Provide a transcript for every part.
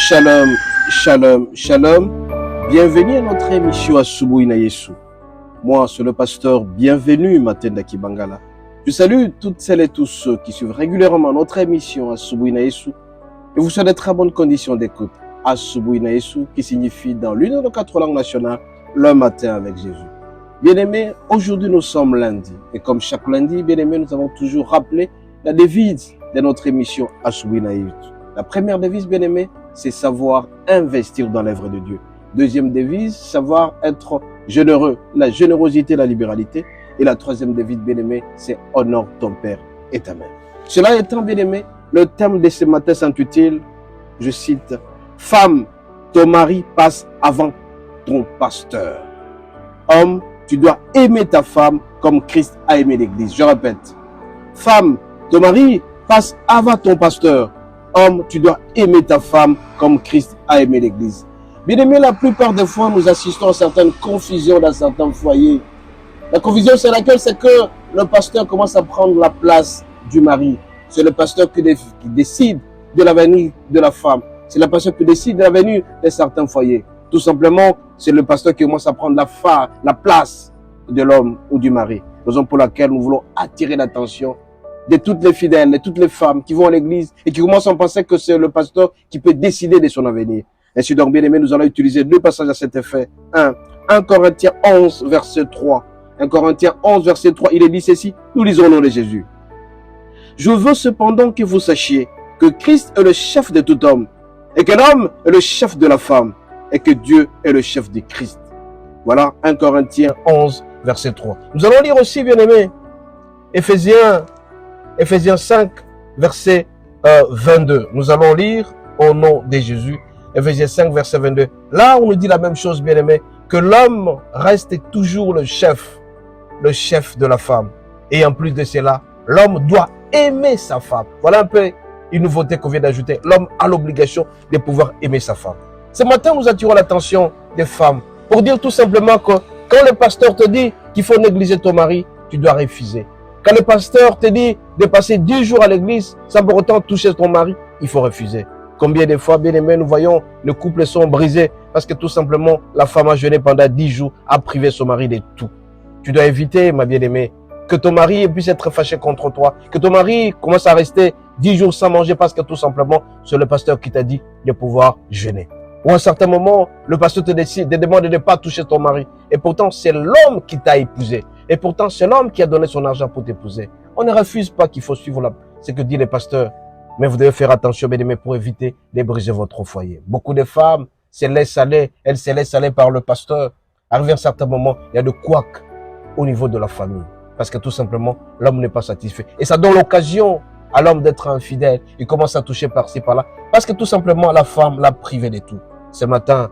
Shalom, shalom, shalom. Bienvenue à notre émission Asubuhi na Yesu. Moi, c'est le pasteur Bienvenue Matenda Kibangala. Je salue toutes celles et tous ceux qui suivent régulièrement notre émission Asubuhi na Yesu et vous souhaite de très bonnes conditions d'écoute. Asubuhi na Yesu qui signifie dans l'une de nos 4 langues nationales, le matin avec Jésus. Bien-aimés, aujourd'hui nous sommes lundi et comme chaque lundi, bien-aimés, nous avons toujours rappelé la devise de notre émission Asubuhi na Yesu. La première devise, bien-aimés, c'est savoir investir dans l'œuvre de Dieu. Deuxième devise, savoir être généreux, la générosité, la libéralité. Et la troisième devise, bien-aimé, c'est honore ton père et ta mère. Cela étant, bien-aimé, le thème de ce matin s'intitule, je cite, femme, ton mari passe avant ton pasteur. Homme, tu dois aimer ta femme comme Christ a aimé l'Église. Je répète, femme, ton mari passe avant ton pasteur. Homme, tu dois aimer ta femme comme Christ a aimé l'Église. Bien aimé, la plupart des fois, nous assistons à certaines confusions dans certains foyers. La confusion, c'est laquelle? C'est que le pasteur commence à prendre la place du mari. C'est le pasteur qui décide de l'avenir de la femme. C'est le pasteur qui décide de l'avenir de certains foyers. Tout simplement, c'est le pasteur qui commence à prendre la place de l'homme ou du mari. Raison pour laquelle nous voulons attirer l'attention de toutes les fidèles, de toutes les femmes qui vont à l'église et qui commencent à penser que c'est le pasteur qui peut décider de son avenir. Ainsi donc, bien aimé, nous allons utiliser 2 passages à cet effet. 1 Corinthiens 11, verset 3. 1 Corinthiens 11, verset 3, il est dit ceci, nous lisons au nom de Jésus. Je veux cependant que vous sachiez que Christ est le chef de tout homme, et que l'homme est le chef de la femme, et que Dieu est le chef de Christ. Voilà, 1 Corinthiens 11, verset 3. Nous allons lire aussi, bien aimé, Éphésiens 5, verset 22. Nous allons lire au nom de Jésus. Éphésiens 5, verset 22. Là, on nous dit la même chose, bien aimé, que l'homme reste toujours le chef de la femme. Et en plus de cela, l'homme doit aimer sa femme. Voilà un peu une nouveauté qu'on vient d'ajouter. L'homme a l'obligation de pouvoir aimer sa femme. Ce matin, nous attirons l'attention des femmes pour dire tout simplement que quand le pasteur te dit qu'il faut négliger ton mari, tu dois refuser. Quand le pasteur te dit de passer 10 jours à l'église sans pour autant toucher ton mari, il faut refuser. Combien de fois, bien aimés, nous voyons les couples sont brisés parce que tout simplement, la femme a jeûné pendant 10 jours, a privé son mari de tout. Tu dois éviter, ma bien-aimée, que ton mari puisse être fâché contre toi, que ton mari commence à rester 10 jours sans manger parce que tout simplement, c'est le pasteur qui t'a dit de pouvoir jeûner. Ou à un certain moment, le pasteur te demande de ne pas toucher ton mari. Et pourtant, c'est l'homme qui t'a épousé. Et pourtant, c'est l'homme qui a donné son argent pour t'épouser. On ne refuse pas qu'il faut suivre ce que dit le pasteur. Mais vous devez faire attention, bien aimés, pour éviter de briser votre foyer. Beaucoup de femmes se laissent aller. Elles se laissent aller par le pasteur. Arrivé à un certain moment, il y a de couac au niveau de la famille. Parce que tout simplement, l'homme n'est pas satisfait. Et ça donne l'occasion à l'homme d'être infidèle. Il commence à toucher par-ci, par-là. Parce que tout simplement, la femme l'a privé de tout. Ce matin,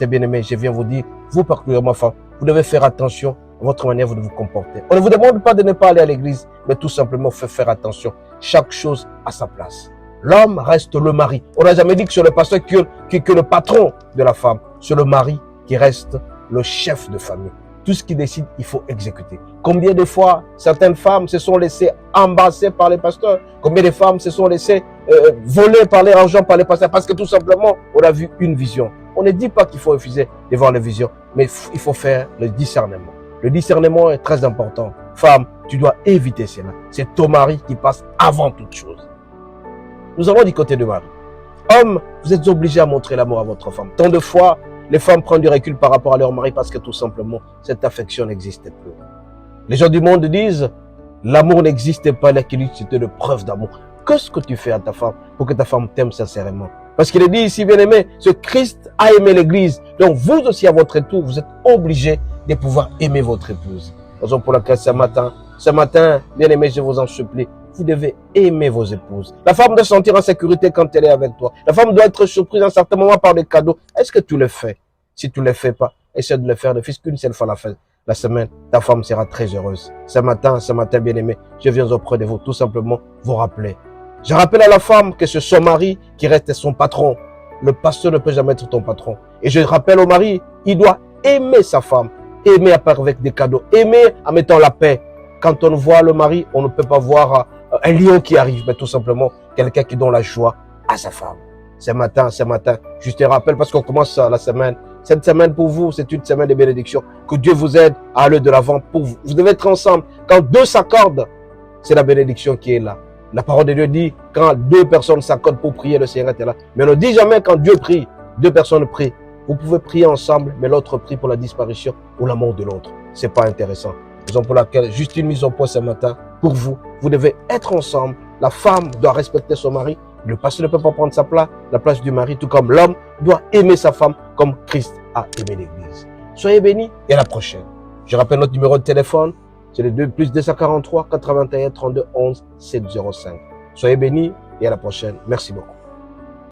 bien aimé, je viens vous dire, vous particulièrement femme, vous devez faire attention à votre manière de vous comporter. On ne vous demande pas de ne pas aller à l'église, mais tout simplement faire attention. Chaque chose à sa place. L'homme reste le mari. On n'a jamais dit que c'est le pasteur qui est le patron de la femme. C'est le mari qui reste le chef de famille. Tout ce qu'il décide, il faut exécuter. Combien de fois certaines femmes se sont laissées embrasser par les pasteurs? Combien de femmes se sont laissées voler par leur argent par les pasteurs? Parce que tout simplement, on a vu une vision. On ne dit pas qu'il faut refuser de voir les visions, mais il faut faire le discernement. Le discernement est très important. Femme, tu dois éviter cela. C'est ton mari qui passe avant toute chose. Nous allons du côté de mari. Homme, vous êtes obligé à montrer l'amour à votre femme. Tant de fois, les femmes prennent du recul par rapport à leur mari parce que tout simplement, cette affection n'existe plus. Les gens du monde disent, l'amour n'existe pas, c'était de preuve d'amour. Qu'est-ce que tu fais à ta femme pour que ta femme t'aime sincèrement? Parce qu'il est dit ici, bien aimé, ce Christ a aimé l'église. Donc vous aussi, à votre tour, vous êtes obligés de pouvoir aimer votre épouse. Raison pour laquelle ce matin, bien aimé, je vous en supplie, vous devez aimer vos épouses. La femme doit se sentir en sécurité quand elle est avec toi. La femme doit être surprise à un certain moment par des cadeaux. Est-ce que tu le fais? Si tu ne le fais pas, essaie de le faire ne fût-ce qu'une seule fois la semaine. Ta femme sera très heureuse. Ce matin, bien aimé, je viens auprès de vous tout simplement vous rappeler. Je rappelle à la femme que c'est son mari qui reste son patron. Le pasteur ne peut jamais être ton patron. Et je rappelle au mari, il doit aimer sa femme. Aimer avec des cadeaux. Aimer en mettant la paix. Quand on voit le mari, on ne peut pas voir un lion qui arrive, mais tout simplement quelqu'un qui donne la joie à sa femme. ce matin, je te rappelle parce qu'on commence la semaine. Cette semaine pour vous, c'est une semaine de bénédiction. Que Dieu vous aide à aller de l'avant pour vous. Vous devez être ensemble. Quand deux s'accordent, c'est la bénédiction qui est là. La parole de Dieu dit, quand deux personnes s'accordent pour prier, le Seigneur est là. Mais on ne dit jamais quand Dieu prie, deux personnes prient. Vous pouvez prier ensemble, mais l'autre prie pour la disparition ou la mort de l'autre. C'est pas intéressant. Raison pour laquelle, juste une mise au point ce matin, pour vous, vous devez être ensemble. La femme doit respecter son mari. Le pasteur ne peut pas prendre la place du mari, tout comme l'homme doit aimer sa femme comme Christ a aimé l'Église. Soyez bénis et à la prochaine. Je rappelle notre numéro de téléphone, c'est le 2+243 81 32 11 705. Soyez bénis et à la prochaine. Merci beaucoup.